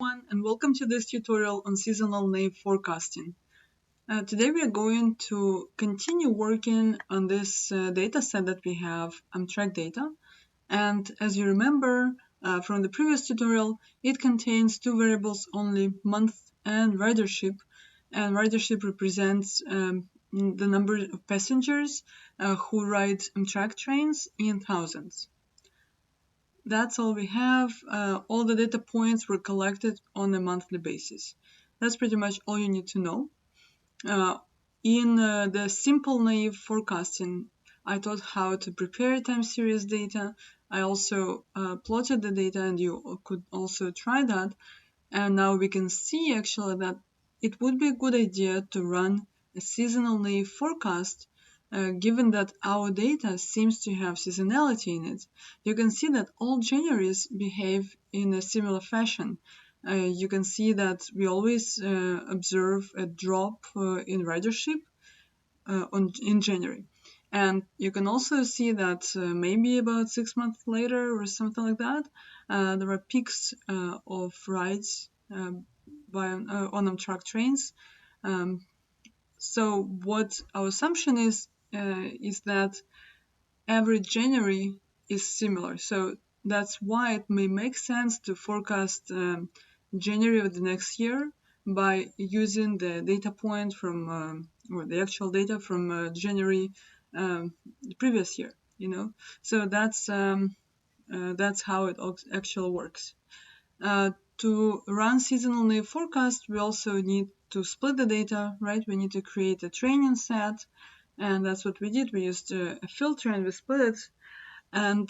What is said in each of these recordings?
Everyone, and welcome to this tutorial on seasonal naive forecasting. Today we are going to continue working on this data set that we have, Amtrak data. And as you remember from the previous tutorial, it contains two variables only, month and ridership. And ridership represents the number of passengers who ride Amtrak trains in thousands. That's all we have. All the data points were collected on a monthly basis. That's pretty much all you need to know. In the simple naive forecasting, I taught how to prepare time series data. I also plotted the data, and you could also try that. And now we can see actually that it would be a good idea to run a seasonal naive forecast given that our data seems to have seasonality in it. You can see that all Januaries behave in a similar fashion. You can see that we always observe a drop in ridership in January. And you can also see that maybe about 6 months later or something like that, there are peaks of rides on Amtrak trains. So what our assumption is that every January is similar. So that's why it may make sense to forecast January of the next year by using the data point from or the actual data from January the previous year. So that's how it actually works. To run seasonal naive forecast, we also need to split the data, right? We need to create a training set, and that's what we did. We used a filter and we split it. And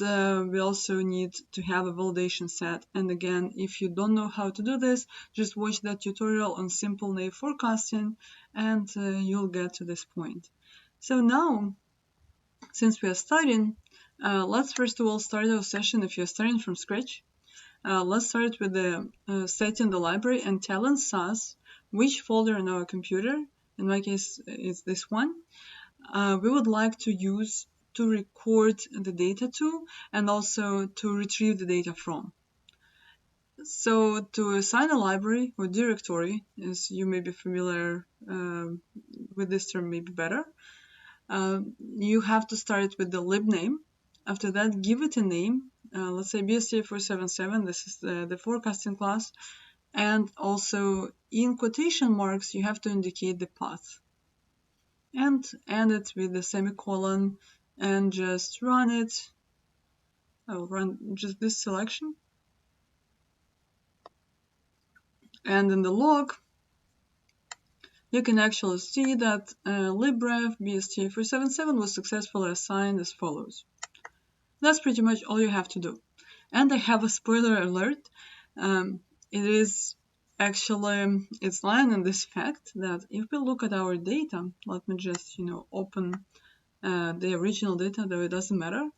we also need to have a validation set. And again, if you don't know how to do this, just watch that tutorial on simple naive forecasting and you'll get to this point. So now, since we are starting, let's first of all start our session if you're starting from scratch. Let's start with the setting the library and telling SAS which folder in our computer, in my case it's this one, we would like to use to record the data to and also to retrieve the data from. So to assign a library or directory, as you may be familiar with this term maybe better, you have to start with the lib name. After that, give it a name. Let's say BSTA477, this is the forecasting class. And also in quotation marks, you have to indicate the path. And end it with the semicolon and just run it. I'll run just this selection. And in the log, you can actually see that libref BSTA477 was successfully assigned as follows. That's pretty much all you have to do. And I have a spoiler alert. It is actually, it's lying in this fact that if we look at our data, let me just, open the original data, though it doesn't matter.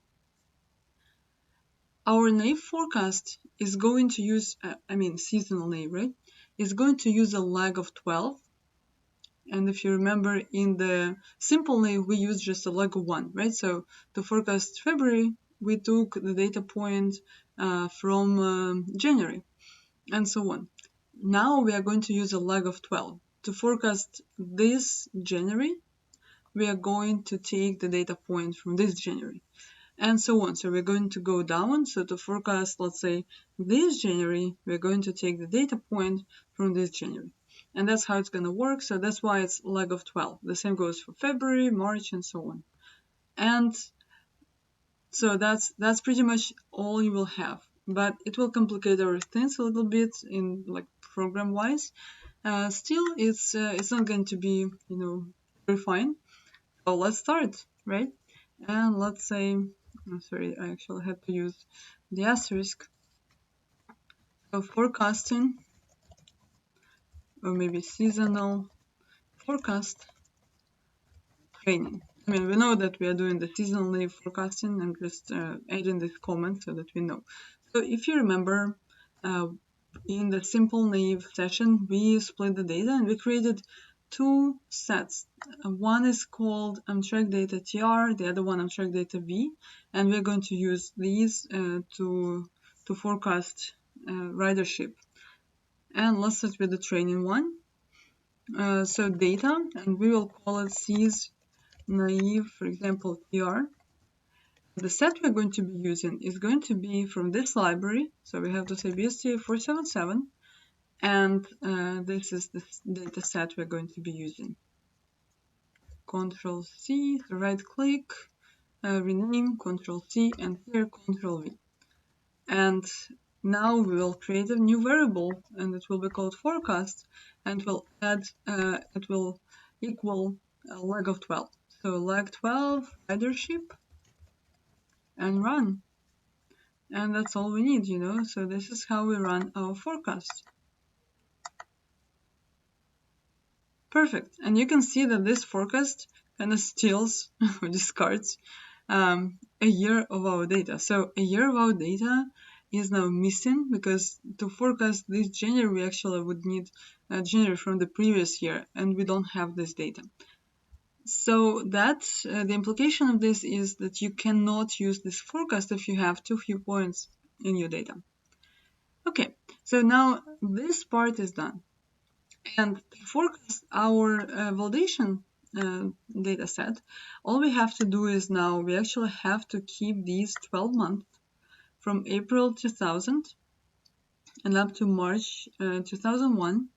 Our naive forecast is going to use, seasonal naive, right? Is going to use a lag of 12. And if you remember, in the simple naive, we use just a lag of 1, right? So to forecast February, we took the data point from January, and so on. Now we are going to use a lag of 12. To forecast this January, we are going to take the data point from this January, and so on. So we're going to go down. So to forecast, let's say, this January, we're going to take the data point from this January. And that's how it's going to work. So that's why it's lag of 12. The same goes for February, March, and so on. And so that's pretty much all you will have. But it will complicate our things a little bit in program-wise. Still, it's not going to be very fine. So let's start, right? And let's say, sorry, I actually had to use the asterisk. So forecasting, or maybe seasonal forecast training. We know that we are doing the seasonal naive forecasting. I'm just adding this comment so that we know. So if you remember, in the simple naive session, we split the data and we created two sets. One is called Amtrak data TR, the other one Amtrak data V, and we're going to use these to forecast ridership. And let's start with the training one. So data, and we will call it C's naive, for example, TR. The set we're going to be using is going to be from this library. So we have to say BSTA477, and this is the data set we're going to be using. Control C, right click, rename, Control C, and here Control V. And now we will create a new variable, and it will be called forecast, and we'll add, it will equal a leg of 12. So leg 12, ridership, and run. And that's all we need, so this is how we run our forecast. Perfect. And you can see that this forecast kind of steals or discards a year of our data. So a year of our data is now missing, because to forecast this January, we actually would need January from the previous year, and we don't have this data. So that the implication of this is that you cannot use this forecast if you have too few points in your data. Okay, so now this part is done. And to forecast our validation data set, all we have to do is now we actually have to keep these 12 months from April 2000 and up to March 2001,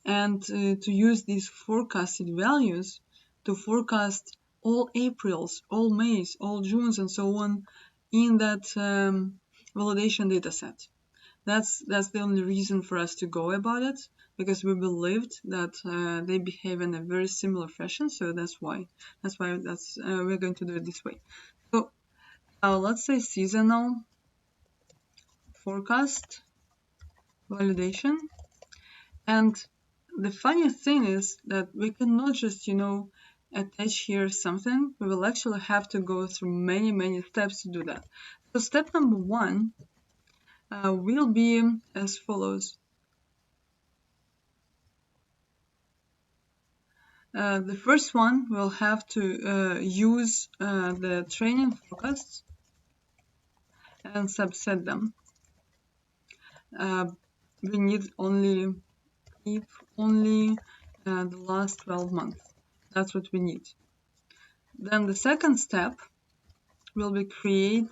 and to use these forecasted values to forecast all Aprils, all Mays, all Junes, and so on in that validation data set. That's the only reason for us to go about it, because we believed that they behave in a very similar fashion. So that's why we're going to do it this way. So let's say seasonal forecast validation. And the funny thing is that we cannot just, attach here something. We will actually have to go through many steps to do that. So step number one will be as follows. The first one, we'll have to use the training forecasts and subset them. We need only keep only the last 12 months. That's what we need. Then the second step will be create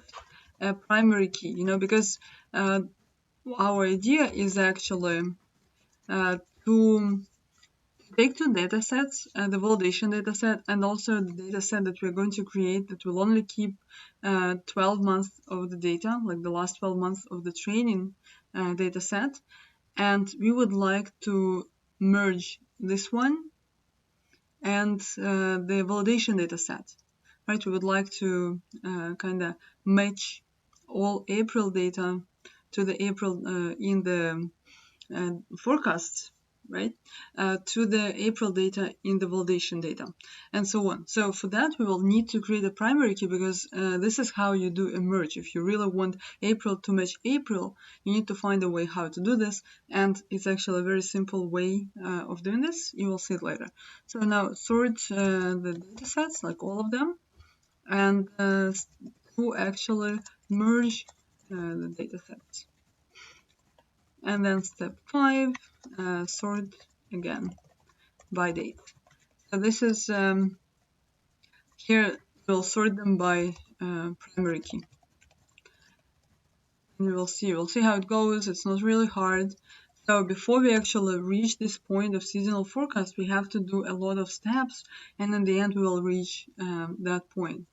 a primary key, because our idea is actually to take two data sets, the validation data set and also the data set that we're going to create that will only keep 12 months of the data, like the last 12 months of the training data set. And we would like to merge this one and the validation data set, right? We would like to kind of match all April data to the April in the forecasts, right, to the April data in the validation data, and so on. So for that, we will need to create a primary key, because this is how you do a merge. If you really want April to match April, you need to find a way how to do this, and it's actually a very simple way of doing this. You will see it later. So now sort the data sets, like all of them, and to actually merge the data sets. And then step 5, sort again by date. So this is here we'll sort them by primary key. And we'll see how it goes. It's not really hard. So before we actually reach this point of seasonal forecast, we have to do a lot of steps, and in the end we will reach that point.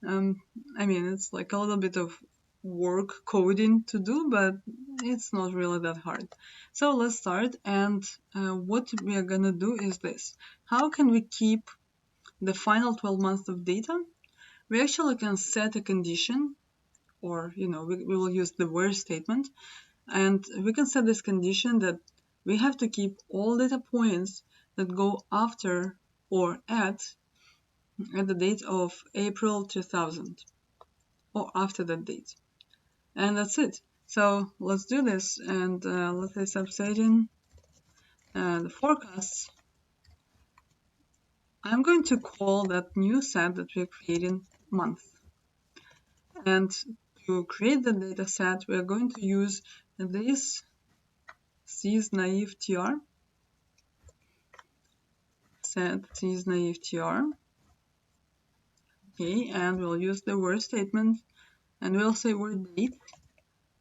I mean, it's like a little bit of work coding to do, but it's not really that hard. So let's start, and what we are gonna do is this. How can we keep the final 12 months of data? We actually can set a condition, or we will use the where statement, and we can set this condition that we have to keep all data points that go after or at the date of April 2000 or after that date. And that's it. So let's do this, and let's say subsetting the forecasts. I'm going to call that new set that we're creating month. And to create the data set, we're going to use this sys naive tr, set sys naive tr. Okay, and we'll use the word statement, and we'll say word date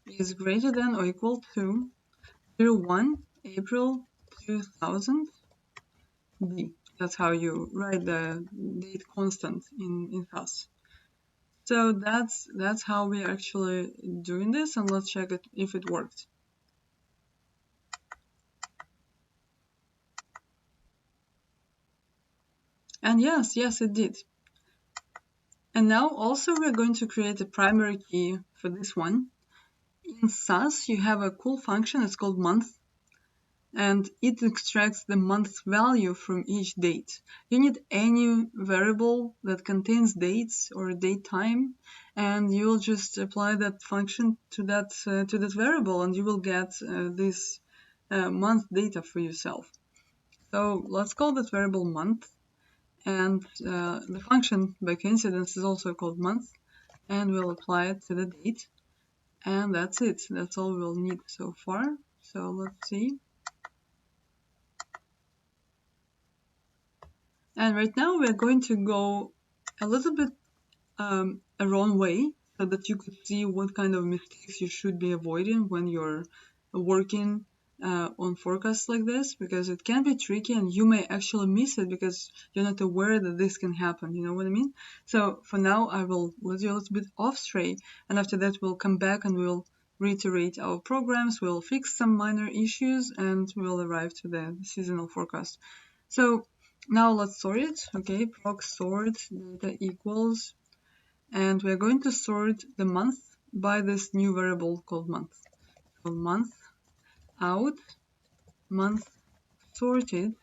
is greater than or equal to 01 April 2000 D. That's how you write the date constant in SAS. So that's how we're actually doing this, and let's check it if it worked. And yes, it did. And now also we're going to create a primary key for this one. In SAS, you have a cool function, it's called month, and it extracts the month value from each date. You need any variable that contains dates or date time, and you will just apply that function to that variable, and you will get this month data for yourself. So let's call that variable month, and the function by coincidence is also called month, and we'll apply it to the date, and that's it. That's all we'll need so far. So let's see. And right now we're going to go a little bit a wrong way so that you could see what kind of mistakes you should be avoiding when you're working on forecasts like this, because it can be tricky and you may actually miss it because you're not aware that this can happen, you know what I mean? So for now I will let you a little bit off stray, and after that we'll come back and we'll reiterate our programs, we'll fix some minor issues, and we'll arrive to the seasonal forecast. So now let's sort it. Okay, proc sort data equals, and we're going to sort the month by this new variable called month. So month out, month sorted,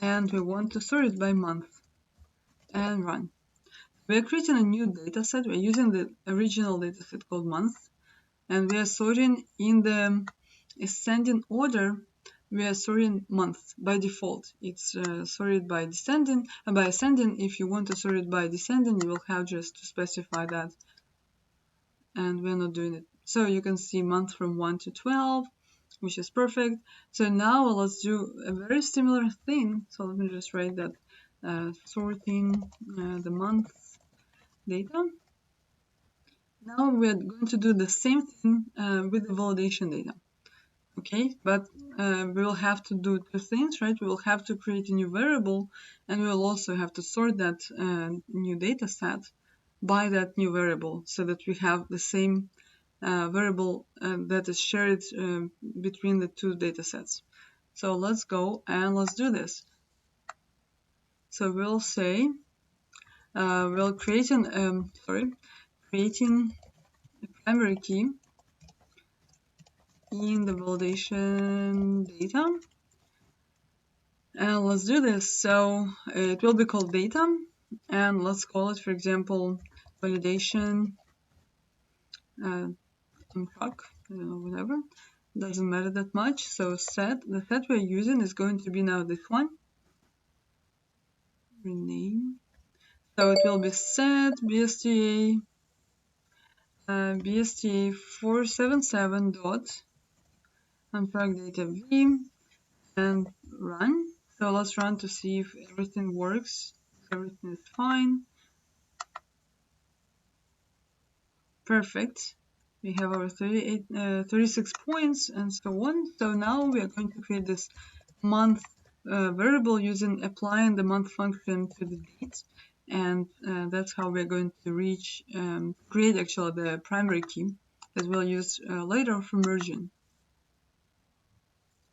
and we want to sort it by month, and run. We're creating a new data set. We're using the original data set called month, and we are sorting in the ascending order. We are sorting month by default. It's sorted by descending, and by ascending. If you want to sort it by descending, you will have just to specify that, and we're not doing it. So you can see month from 1 to 12, which is perfect. So now let's do a very similar thing. So let me just write that sorting the month data. Now we're going to do the same thing with the validation data. Okay, but we will have to do two things, right? We will have to create a new variable, and we will also have to sort that new data set by that new variable so that we have the same variable that is shared between the two data sets. So let's go and let's do this. So we'll say we'll creating a primary key in the validation data, and let's do this. So it will be called data, and let's call it, for example, validation truck, whatever, doesn't matter that much. So the set we're using is going to be now this one. Rename. So it will be set BSTA 477 dot unpack data v and run. So let's run to see if everything works. Everything is fine. Perfect. We have our 36 points and so on. So now we are going to create this month variable using applying the month function to the date, and that's how we're going to create actually the primary key that we'll use later for merging.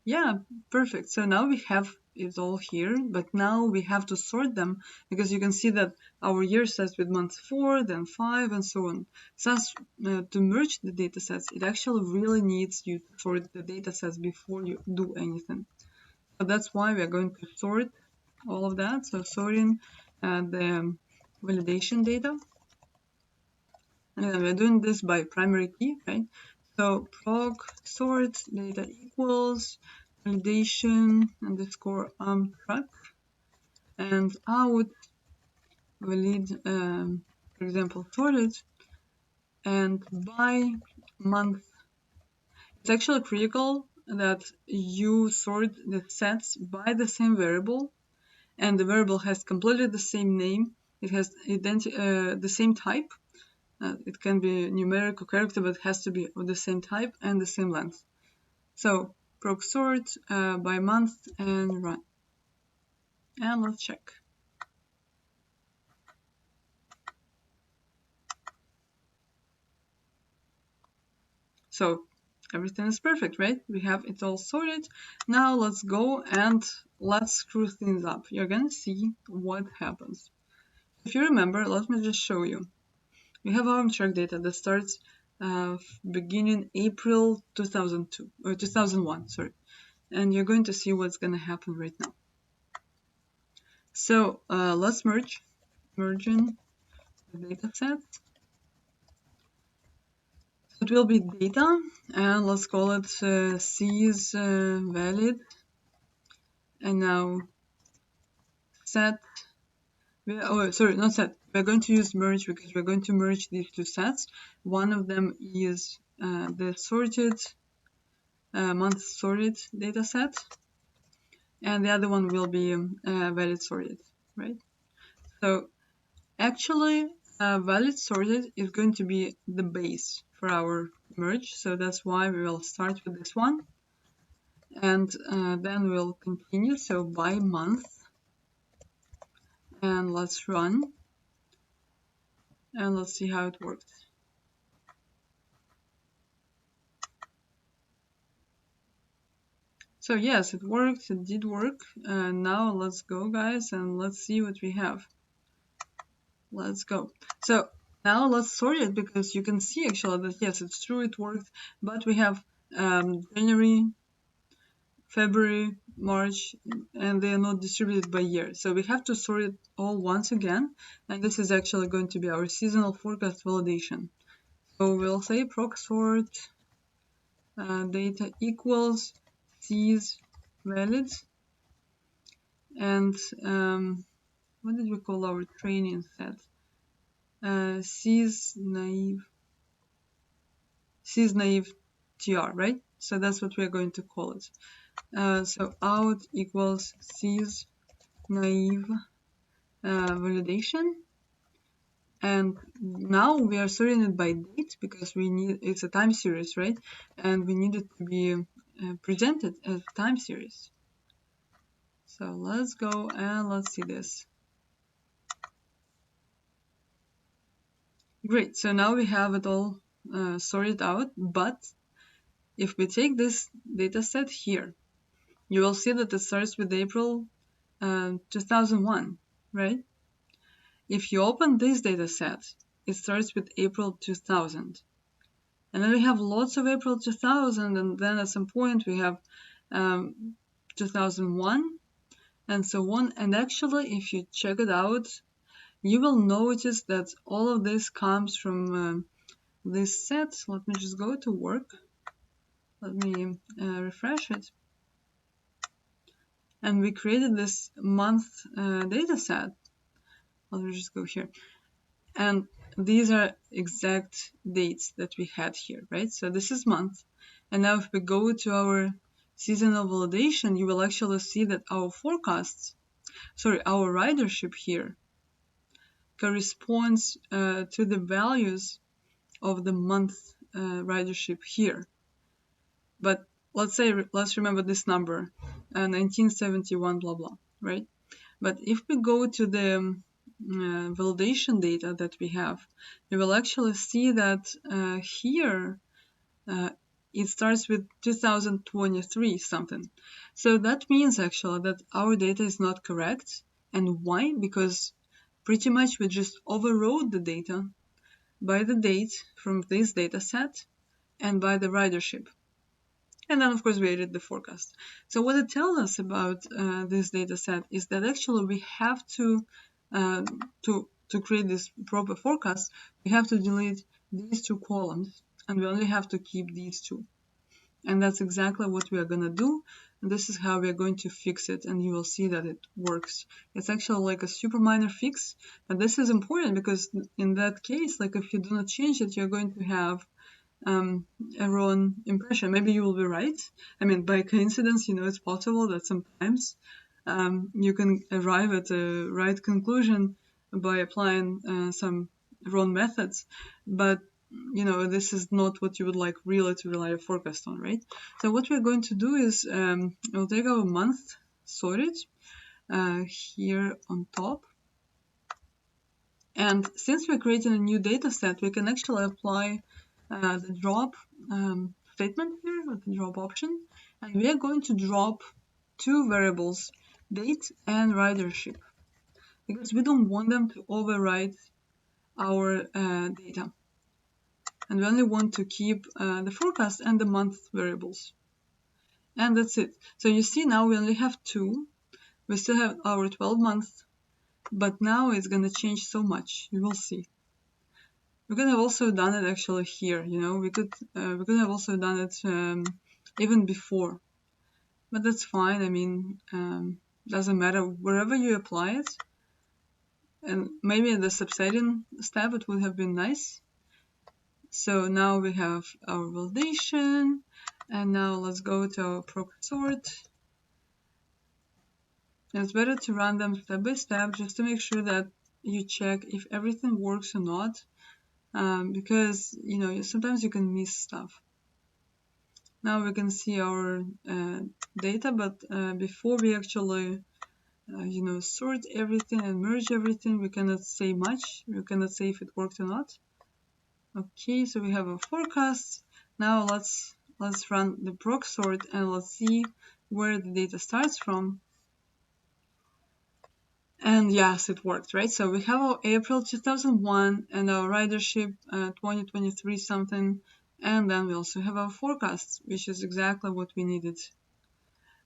Yeah, perfect. So now we have it all here, but now we have to sort them because you can see that our year starts with month 4, then 5, and so on. So to merge the data sets, it actually really needs you to sort the data sets before you do anything. So that's why we are going to sort all of that. So sorting the validation data. And we're doing this by primary key, right? So proc sort data equals validation underscore track and out valid, for example, sorted, and by month. It's actually critical that you sort the sets by the same variable, and the variable has completely the same name, it has the same type. It can be numeric or character, but it has to be of the same type and the same length. So proc sort by month and run. And let's check. So everything is perfect, right? We have it all sorted. Now let's go and let's screw things up. You're gonna see what happens. If you remember, let me just show you. We have our track data that starts beginning April 2002 or 2001, sorry. And you're going to see what's gonna happen right now. So let's merging the data set. It will be data, and let's call it CS valid. And now set. Oh, sorry, not set. We're going to use merge because we're going to merge these two sets. One of them is the sorted month sorted data set, and the other one will be valid sorted, right? So actually, valid sorted is going to be the base for our merge. So that's why we will start with this one, and then we'll continue. So by month, and let's run, and let's see how it works. So yes, it worked, it did work. Now let's go, guys, and let's see what we have. Let's go. So now let's sort it, because you can see actually that yes, it's true, it worked, but we have January, February, March, and they are not distributed by year. So we have to sort it all once again, and this is actually going to be our seasonal forecast validation. So we'll say proc sort data equals CS valid, and what did we call our training set? CS naive TR, right? So that's what we're going to call it. So out equals CS naive validation, and now we are sorting it by date because we need, it's a time series, right? And we need it to be presented as a time series. So let's go and let's see this. Great, so now we have it all sorted out, but if we take this data set here, you will see that it starts with April 2001, right? If you open this data set, it starts with April 2000. And then we have lots of April 2000, and then at some point we have 2001, and so on. And actually, if you check it out, you will notice that all of this comes from this set. Let me just go to work. Let me refresh it. And we created this month data set. Let me just go here. And these are exact dates that we had here, right? So this is month. And now if we go to our seasonal validation, you will actually see that our forecasts, sorry, our ridership here corresponds to the values of the month ridership here. But let's remember this number, 1971, blah, blah, right? But if we go to the validation data that we have, you will actually see that here it starts with 2023 something. So that means actually that our data is not correct. And why? Because pretty much we just overrode the data by the date from this data set and by the ridership. And then, of course, we added the forecast. So what it tells us about this data set is that actually we have to create this proper forecast, we have to delete these two columns, and we only have to keep these two. And that's exactly what we are going to do. And this is how we are going to fix it, and you will see that it works. It's actually like a super minor fix, but this is important because in that case, like if you do not change it, you're going to have a wrong impression. Maybe you will be right. I mean, by coincidence, it's possible that sometimes you can arrive at a right conclusion by applying some wrong methods, but this is not what you would like really to rely a forecast on, right? So what we're going to do is we'll take our month sorted here on top, and since we're creating a new data set, we can actually apply the drop statement here, with the drop option, and we are going to drop two variables, date and ridership, because we don't want them to override our data, and we only want to keep the forecast and the month variables, and that's it. So you see now we only have two. We still have our 12 months, but now it's going to change so much. You will see. We could have also done it actually here, we could have also done it even before, but that's fine. I mean, doesn't matter wherever you apply it, and maybe in the subsetting step it would have been nice. So now we have our validation, and now let's go to our proc sort. And it's better to run them step by step just to make sure that you check if everything works or not. Because sometimes you can miss stuff. Now we can see our data, but before we actually sort everything and merge everything, we cannot say much. We cannot say if it worked or not. Okay, so we have a forecast. Now let's run the proc sort and let's see where the data starts from. And yes, it worked, right? So we have our April 2001 and our ridership 2023 something, and then we also have our forecasts, which is exactly what we needed.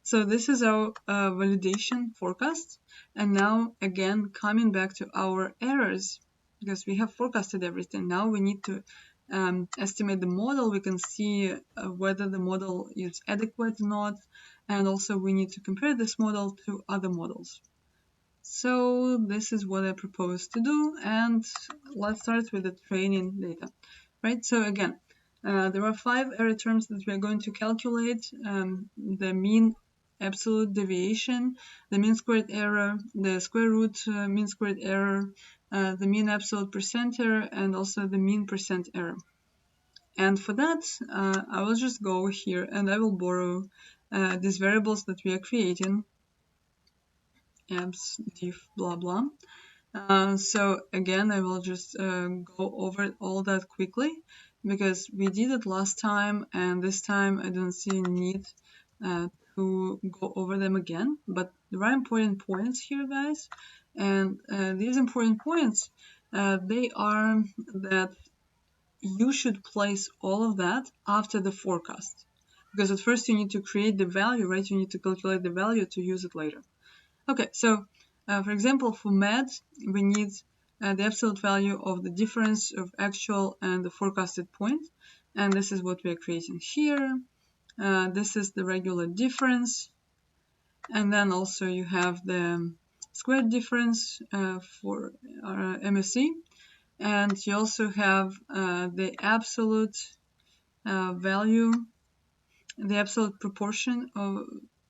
So this is our validation forecast, and now again coming back to our errors, because we have forecasted everything. Now we need to estimate the model. We can see whether the model is adequate or not, and also we need to compare this model to other models. So this is what I propose to do, and let's start with the training data, right? So again, there are 5 error terms that we are going to calculate: the mean absolute deviation, the mean squared error, the square root mean squared error, the mean absolute percent error, and also the mean percent error. And for that, I will just go here and I will borrow these variables that we are creating. Abs diff blah blah. So again, I will just go over all that quickly because we did it last time, and this time I don't see any need to go over them again. But there are important points here, guys, and these important points, they are that you should place all of that after the forecast, because at first you need to create the value, right? You need to calculate the value to use it later. Okay, so for example, for med, we need the absolute value of the difference of actual and the forecasted point, and this is what we are creating here. This is the regular difference, and then also you have the squared difference for our MSE, and you also have the absolute value, the absolute proportion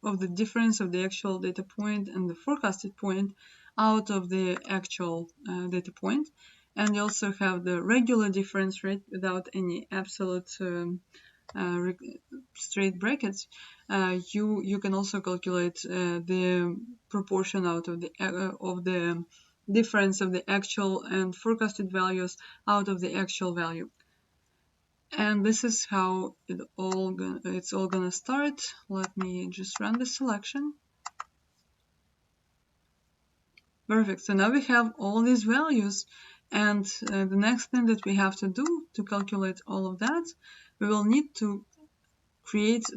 of the difference of the actual data point and the forecasted point out of the actual data point. And you also have the regular difference, right, without any absolute straight brackets. You can also calculate the proportion out of the difference of the actual and forecasted values out of the actual value. And this is how it's all gonna start. Let me just run the selection. Perfect. So now we have all these values, and the next thing that we have to do to calculate all of that, we will need to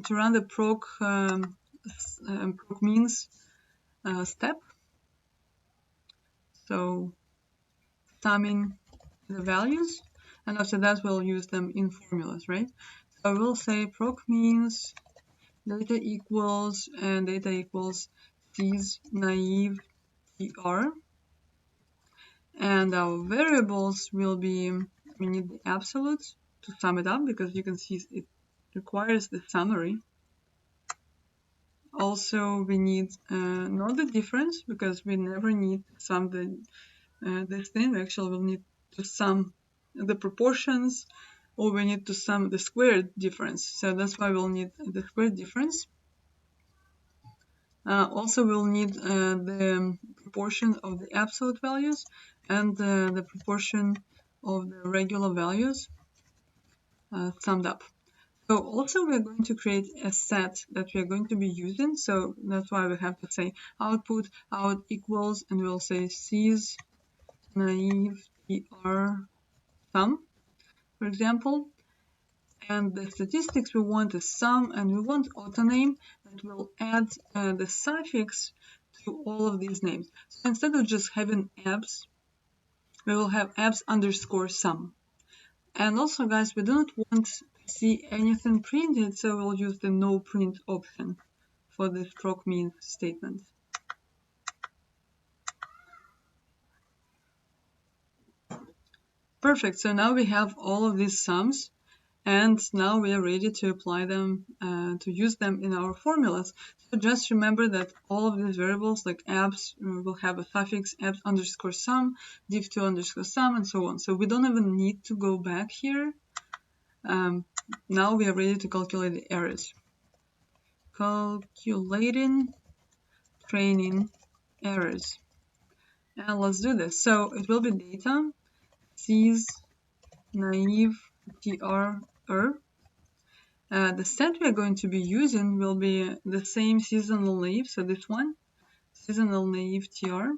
run the proc means step. So summing the values, and after that we'll use them in formulas, right? So we'll say proc means data equals, and data equals C's naive TR, and our variables will be, we need the absolute to sum it up, because you can see it requires the summary. Also, we need not the difference, because we never need to sum this thing. We actually will need to sum the proportions, or we need to sum the squared difference. So that's why we'll need the squared difference. Also, we'll need the proportion of the absolute values and the proportion of the regular values summed up. So also we're going to create a set that we're going to be using. So that's why we have to say output out equals, and we'll say sys naive tr sum, for example. And the statistics we want is sum, and we want autoname that will add the suffix to all of these names. So instead of just having abs, we will have abs underscore sum. And also, guys, we do not want to see anything printed, so we'll use the no print option for this proc mean statement. Perfect, so now we have all of these sums, and now we are ready to apply them, to use them in our formulas. So just remember that all of these variables, like abs, will have a suffix abs underscore sum, div2 underscore sum, and so on. So we don't even need to go back here. Now we are ready to calculate the errors. Calculating training errors. And let's do this. So it will be data sys naive tr er. The set we are going to be using will be the same seasonal naive, so this one, seasonal naive tr.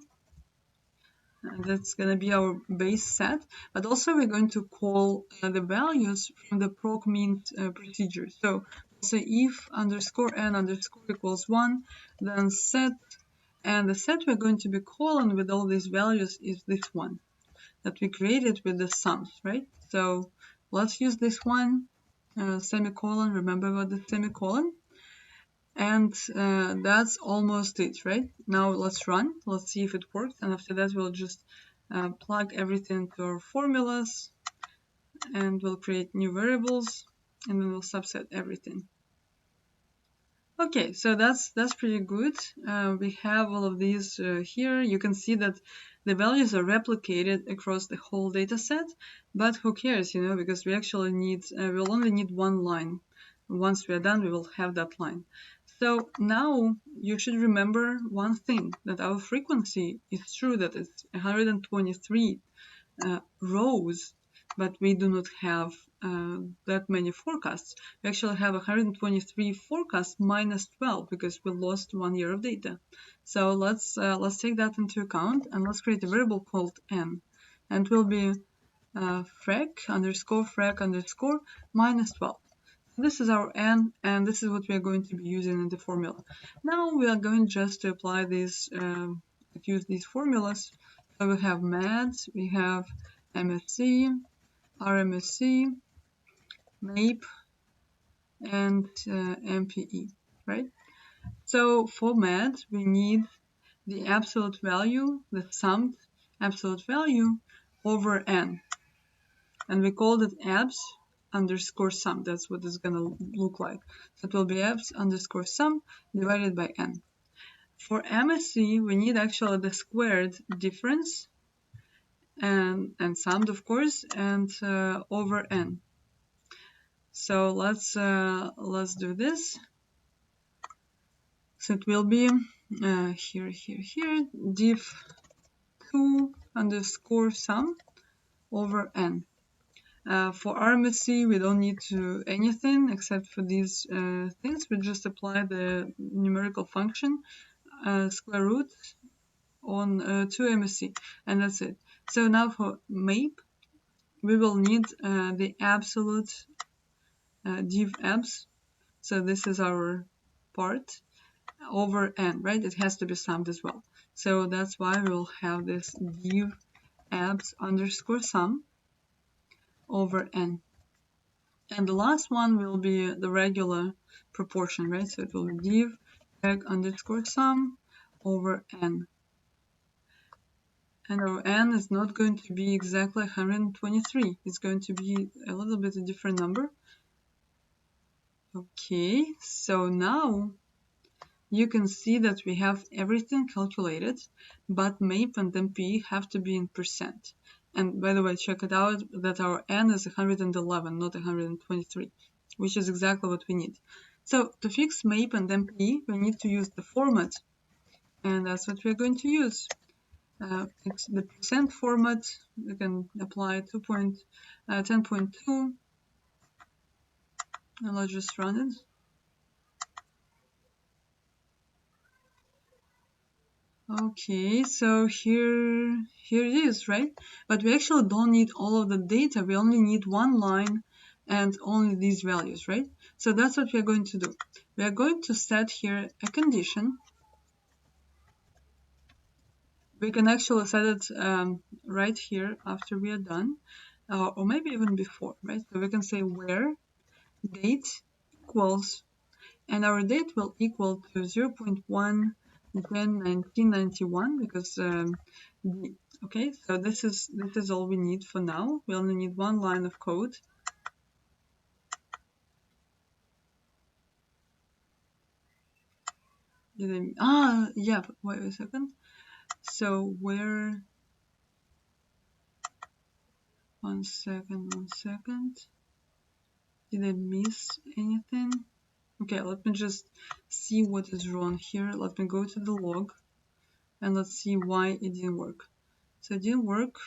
That's going to be our base set, but also we're going to call the values from the proc mean procedure. So say if underscore n underscore equals 1, then set, and the set we're going to be calling with all these values is this one that we created with the sums, right? So let's use this one, semicolon, remember about the semicolon. And that's almost it, right? Now let's run, let's see if it works, and after that we'll just plug everything to our formulas, and we'll create new variables, and then we'll subset everything. Okay, so that's pretty good. We have all of these here. You can see that the values are replicated across the whole data set, but who cares, you know, because we actually need, we'll only need one line. Once we are done, we will have that line. So now you should remember one thing, that our frequency is true that it's 123 rows, but we do not have that many forecasts. We actually have 123 forecasts minus 12 because we lost 1 year of data. So let's take that into account, and let's create a variable called n, and it will be frac underscore minus 12. This is our n, and this is what we are going to be using in the formula. Now we are going just to apply these, use these formulas. So we have MADS, we have MSC, RMSC, MAPE, and MPE, right? So for MADS, we need the absolute value, the summed absolute value over n, and we called it abs underscore sum. That's what it's gonna look like. So it will be abs underscore sum divided by n. For MSC, we need actually the squared difference and summed, of course, and over n. So let's do this. So it will be here div2 underscore sum over n. For RMSC, we don't need to anything except for these things. We just apply the numerical function square root on 2 MSC, and that's it. So now for MAPE, we will need the absolute div abs. So this is our part over n, right? It has to be summed as well. So that's why we will have this div abs underscore sum over n. And the last one will be the regular proportion, right? So it will be div reg underscore sum over n. And our n is not going to be exactly 123. It's going to be a little bit a different number. Okay, so now you can see that we have everything calculated, but MAPE and MP have to be in percent. And by the way, check it out that our n is 111, not 123, which is exactly what we need. So to fix MAPE and MP, we need to use the format, and that's what we're going to use. It's the percent format. We can apply 10.2, and let's just run it. Okay, so here it is, right? But we actually don't need all of the data. We only need one line and only these values, right? So that's what we're going to do. We are going to set here a condition. We can actually set it right here after we are done, or maybe even before, right? So we can say where date equals, and our date will equal to 0.1 then 1991 because okay, so this is all we need for now. We only need one line of code. Yeah, wait a second. So where, one second, did I miss anything? Okay, let me just see what is wrong here. Let me go to the log and let's see why it didn't work. So it didn't work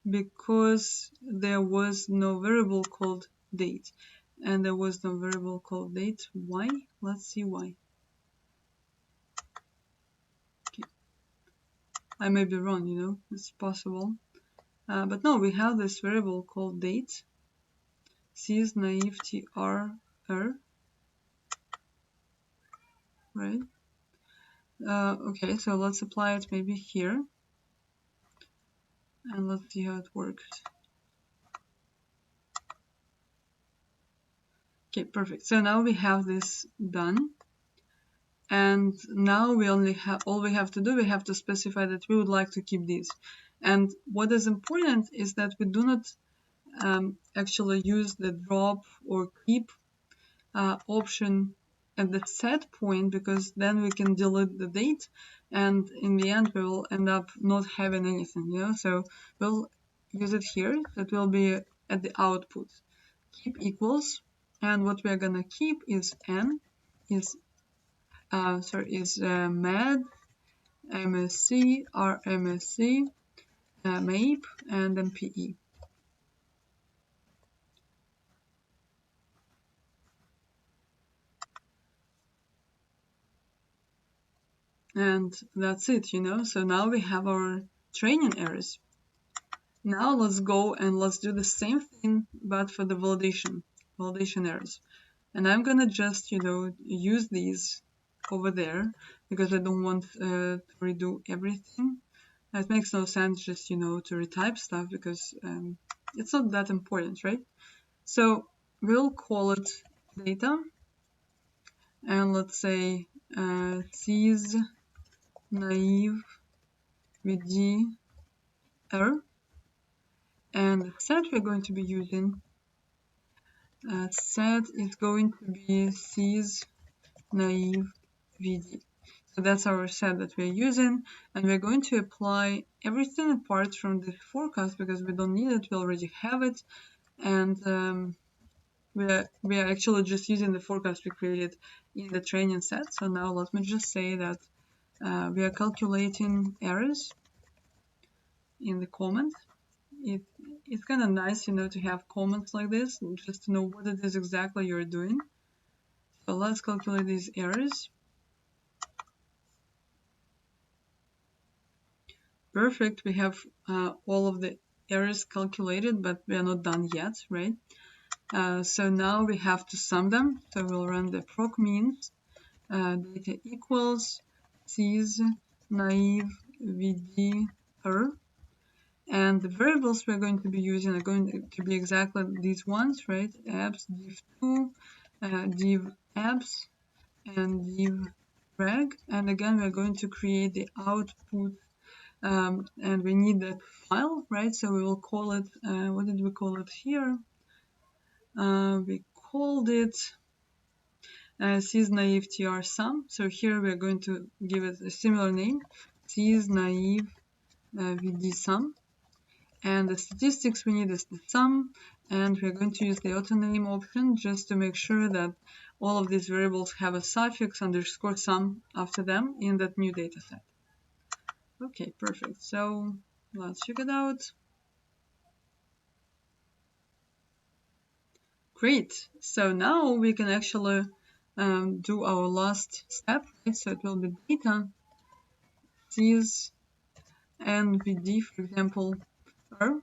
because there was no variable called date, and there was no variable called date. Why? Let's see why. Okay. I may be wrong, you know, it's possible. But no, we have this variable called date, cs naive tr, right? Okay, so let's apply it maybe here, and let's see how it works. Okay, perfect. So now we have this done. And now we only have, all we have to do, we have to specify that we would like to keep these. And what is important is that we do not actually use the drop or keep option at the set point, because then we can delete the date, and in the end we will end up not having anything, you know. So we'll use it here. That will be at the output. Keep equals, and what we are gonna keep is n, is med, MSC, RMSC, MAPE, and MPE. And that's it, you know. So now we have our training errors. Now let's go and let's do the same thing, but for the validation errors. And I'm gonna just, you know, use these over there because I don't want to redo everything. It makes no sense just, you know, to retype stuff because it's not that important, right? So we'll call it data, and let's say cs naive vd error, and the set we're going to be using, set is going to be cs naive vd. So that's our set that we're using, and we're going to apply everything apart from the forecast because we don't need it, we already have it, and we are actually just using the forecast we created in the training set. So now let me just say that we are calculating errors in the comments. It's kind of nice, you know, to have comments like this, just to know what it is exactly you're doing. So let's calculate these errors. Perfect, we have all of the errors calculated, but we are not done yet, right? So now we have to sum them. So we'll run the proc means, data equals cs naive vd error, and the variables we're going to be using are going to be exactly these ones, right? Abs div2, div abs, and div reg, and again we're going to create the output and we need that file, right? So we will call it, what did we call it here? We called it SES naive tr sum. So here we're going to give it a similar name, SES naive vd sum. And the statistics we need is the sum, and we're going to use the autoname option just to make sure that all of these variables have a suffix underscore sum after them in that new data set. Okay, perfect. So let's check it out. Great. So now we can actually do our last step, right? So it will be data SES NVD, for example, error.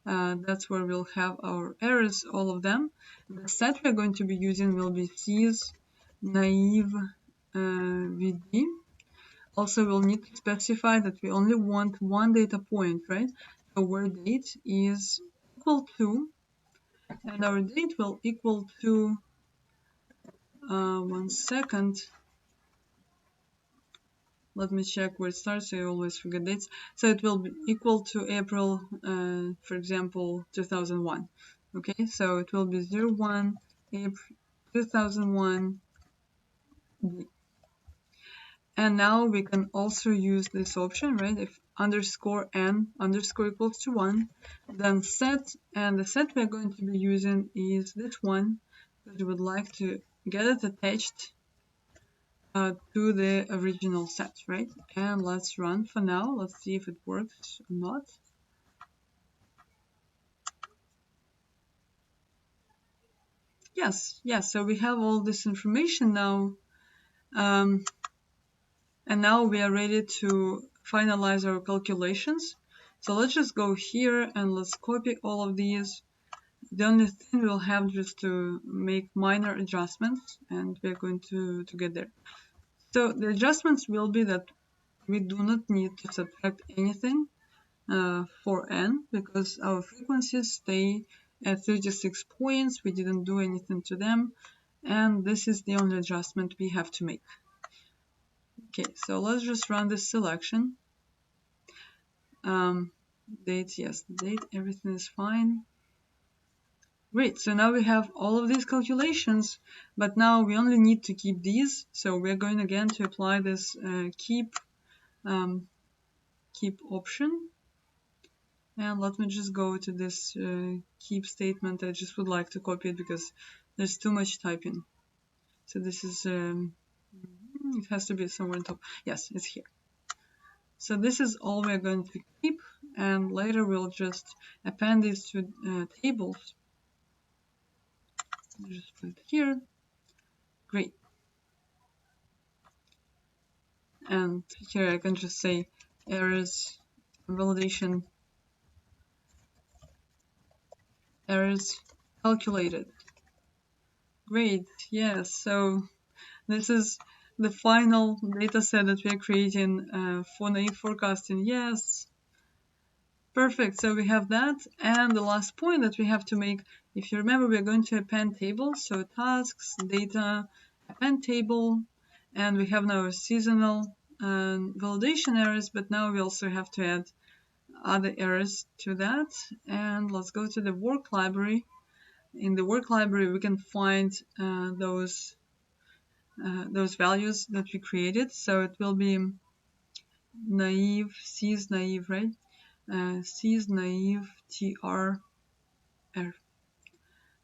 That's where we'll have our errors, all of them. The set we're going to be using will be SES naive VD. Also, we'll need to specify that we only want one data point, right? So where date is equal to, and our date will equal to, 1 second. Let me check where it starts, so I always forget dates. So it will be equal to April, for example, 2001. Okay, so it will be 01 April 2001. And now we can also use this option, right? If underscore n underscore equals to 1, then set, and the set we're going to be using is this one, because we would like to get it attached to the original set, right? And let's run for now. Let's see if it works or not. Yes, so we have all this information now. And now we are ready to finalize our calculations. So let's just go here and let's copy all of these. The only thing we'll have just to make minor adjustments, and we're going to get there. So the adjustments will be that we do not need to subtract anything for n, because our frequencies stay at 36 points. We didn't do anything to them, and this is the only adjustment we have to make. Okay, so let's just run this selection. Date, yes, date, everything is fine. Great, so now we have all of these calculations, but now we only need to keep these. So we're going again to apply this keep option. And let me just go to this keep statement. I just would like to copy it because there's too much typing. So this is, it has to be somewhere on top. Yes, it's here. So this is all we're going to keep, and later we'll just append these to tables. Just put it here. Great. And here I can just say errors, validation, errors calculated. Great, yes, so this is the final data set that we're creating for naive forecasting. Yes, perfect, so we have that. And the last point that we have to make, if you remember, we're going to append tables, so tasks, data, append table, and we have now seasonal validation errors, but now we also have to add other errors to that. And let's go to the work library. In the work library, we can find those values that we created. So it will be naive, SES naive, right? SES naive tr.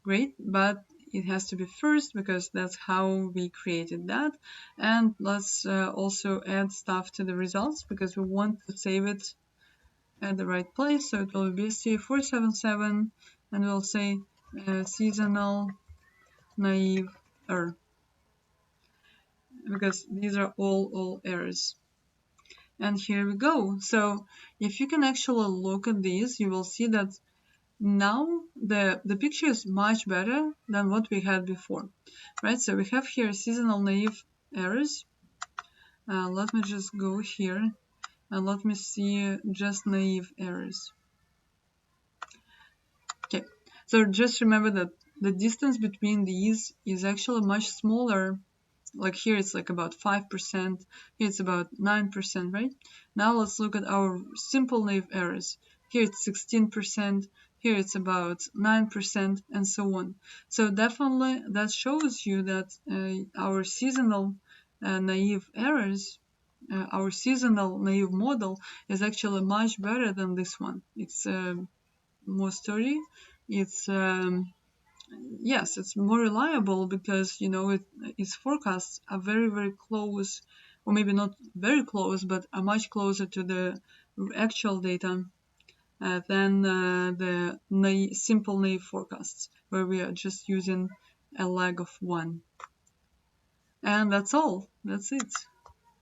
Great, but it has to be first because that's how we created that. And let's also add stuff to the results because we want to save it at the right place. So it will be BST477, and we'll say seasonal naive error, because these are all errors. And here we go. So if you can actually look at these, you will see that now the picture is much better than what we had before, right? So we have here seasonal naive errors. Let me just go here and let me see just naive errors. Okay, so just remember that the distance between these is actually much smaller like here it's like about 5%, here it's about 9%, right? Now let's look at our simple naive errors. Here it's 16%, here it's about 9%, and so on. So definitely that shows you that our seasonal naive errors, our seasonal naive model is actually much better than this one. It's more sturdy. It's yes, it's more reliable because its forecasts are very, very close, or maybe not very close, but are much closer to the actual data than the simple naive forecasts, where we are just using a lag of 1. And that's all. That's it.